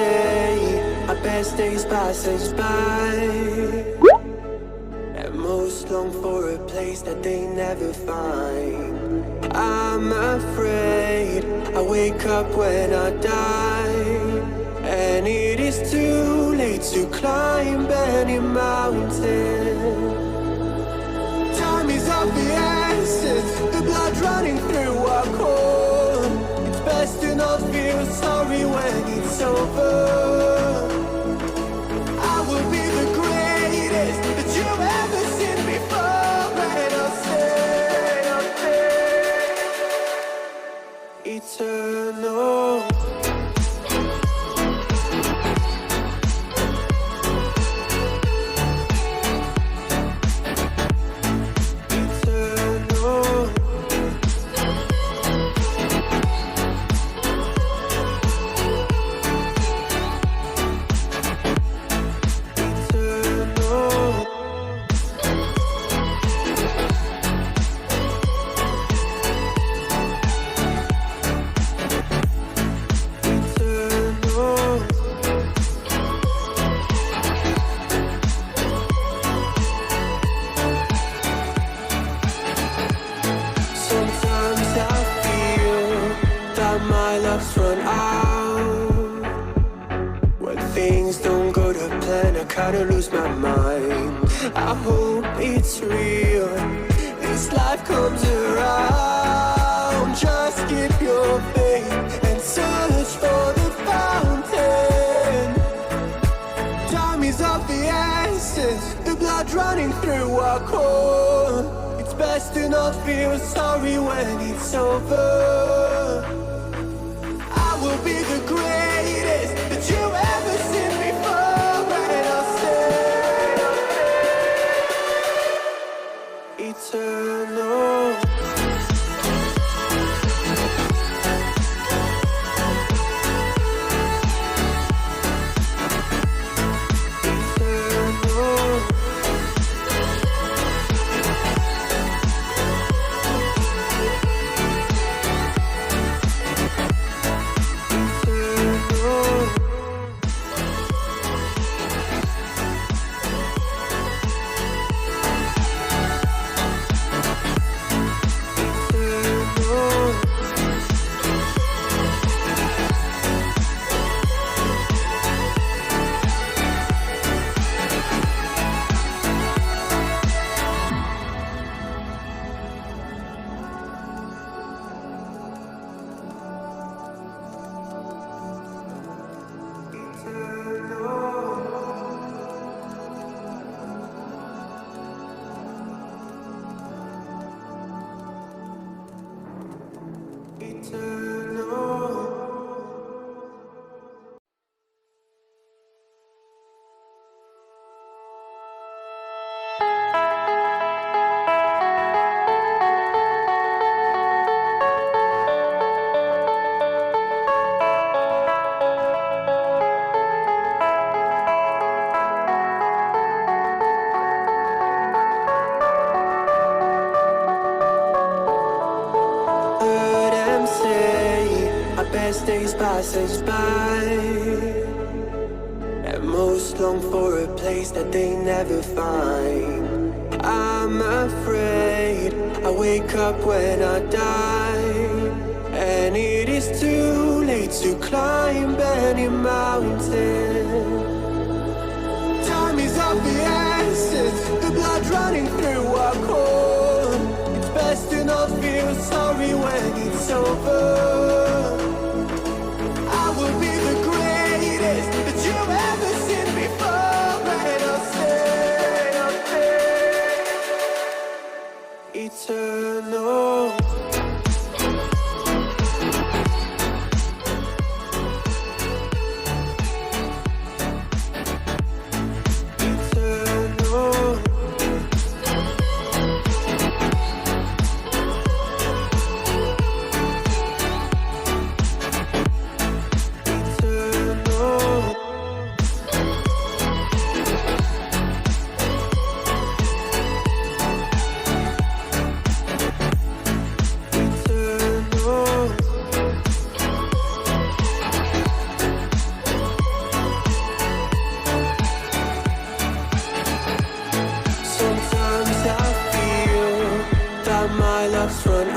say our best days passes by, and most long for a place that they never find. I'm afraid I wake up when I die, and it is too late to climb any mountain. Time is of the essence, the blood running through our core. It's best to not feel sorry when it's over. I will be the greatest that you've ever seen before, and I'll stay eternal. Run out when things don't go to plan. I kinda lose my mind. I hope it's real, this life comes around. Just keep your faith and search for the fountain. Time is of the essence, the blood running through our core. It's best to not feel sorry when it's over. Will be the greatest that you've ever seen before, and I'll stay eternal. Best days passes by, and most long for a place that they never find. I'm afraid I wake up when I die, and it is too late to climb any mountain. Time is of the essence, the blood running through our core. It's best to not feel sorry when it's over. I will be the greatest that you've ever seen before, and I'll stay eternal.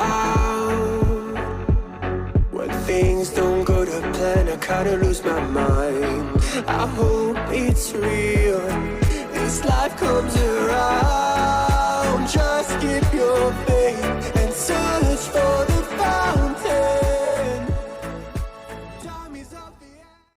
out. When things don't go to plan, I kinda lose my mind. I hope it's real, this life comes around. Just keep your faith.